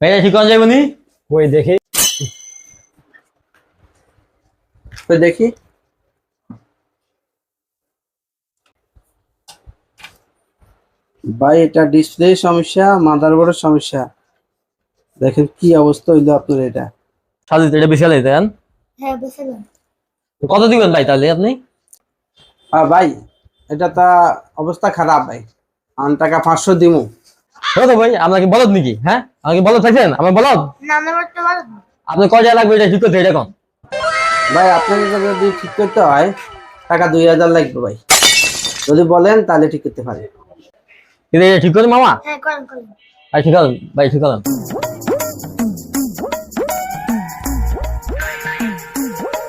ভাই ঠিক করা যাবে নি? ওই দেখি দেখি ভাই, এটা ডিসপ্লে সমস্যা, মাদারবোর্ডের সমস্যা। দেখেন কি অবস্থা হইলো আপনার এটা। সাজি এটা বেশি আলাই দেন। হ্যাঁ বুঝলাম। কত দিবেন ভাই তাহলে আপনি? ভাই এটা তা অবস্থা খারাপ ভাই, টাকা 500 দিমু। কত ভাই আপনাকে বলদ নাকি? হ্যাঁ আমাকে বলদ থাকছেন আমার বলদ। না আমার করতে পারো না। আপনি কয় টাকা লাগবে এটা ঠিক করতে এটা কোন? ভাই আপনাকে যদি ঠিক করতে হয় টাকা 2000 লাগবে ভাই, যদি বলেন তাহলে ঠিক করতে পারি। এটা ঠিক করে মামা? হ্যাঁ করেন করেন। ভাই ঠিক করেন ভাই ঠিক করেন।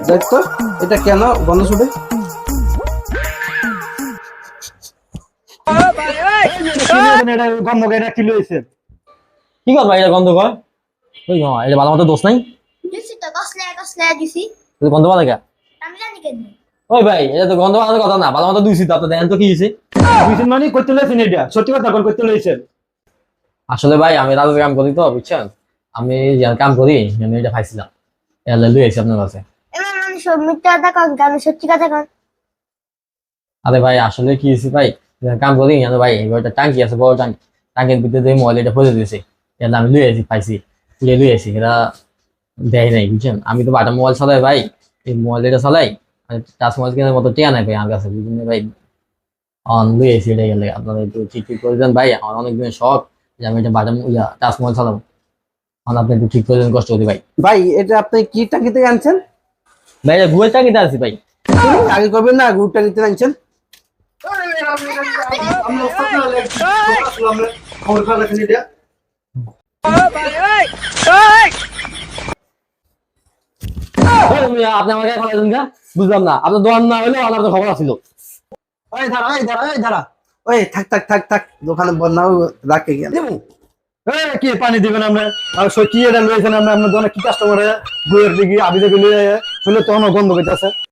দেখ তো এটা কেন বন্ধ ছুটে। এটা গন্ধ এটা কি লইছে? কি কর ভাই এটা গন্ধ কর? ওই মামা এটা ভালো মতো দোষ নাই? দিছি তো কসলে দিছি। এটা গন্ধ পালে কে? আমি জানি কেন। ওই ভাই এটা তো গন্ধ পালার কথা না, ভালো মতো দুইছি তো আপনি দেখেন তো কি হয়েছে। বুঝছেন মানে করতে লইছেন এটা? সত্যি কথা কোন করতে লইছেন? আসলে ভাই আমি রাজের কাম করি তো বুঝছেন, আমি যে কাম করি আমি এটা খাইছিলাম, এলে লই আইছি আপনার কাছে। এমন মানুষ মিথ্যা কথা কন, আমি সত্যি কথা কন। আরে ভাই আসলে কি হয়েছে ভাই, কাম করি জানো ভাই একটা টাঙ্কি আছে বড় টাঙ্কি, টাঙ্কির ভিতরে দিয়ে মোবাইল এটা ফেলে দিয়েছে, এটা আমি লই আইছি পাইছি, লই আইছি এটা দেয় নাই বুঝছেন। আমি তো বাটা মোবাইল চালাই ভাই, এই মোবাইল এটা চালাই, টাচ মোবাইল কেনার মতো টিয়া নাই ভাই আমার কাছে বুঝলেন ভাই। অন লই আইছি এটা গেলে আপনারা একটু ঠিক ঠিক করে দেন ভাই, আমার অনেক দিনের শখ যে আমি এটা বাটা টাচ মোবাইল চালাবো, আপনি একটু ঠিক করে দেন কষ্ট করি ভাই। ভাই এটা আপনি কি টাঙ্কি থেকে আনছেন? ভাই এটা গুয়ের টাঙ্কিতে আছি ভাই। আগে করবেন না, গুড় টাঙ্কিতে আনছেন। আপনি আমাকে এখন এলেন কা? বুঝলাম না, আপনার দোকান না হলেও আপনার খবর আছিল। ওই দাঁড়া, ওই দাঁড়া, ওই দাঁড়া, ওই থাক থাক থাক থাক, দোকানে বন্যাও রাখে গিয়ে দেবো। কি পানি দিবেন আমরা? আর কি এটা লইছেন আমরা? আপনার দোকানে কি কাস্টমার বইয়ের দিকে আবি থেকে লইয়া শুনলে তখন গন্ধ পেতেছে।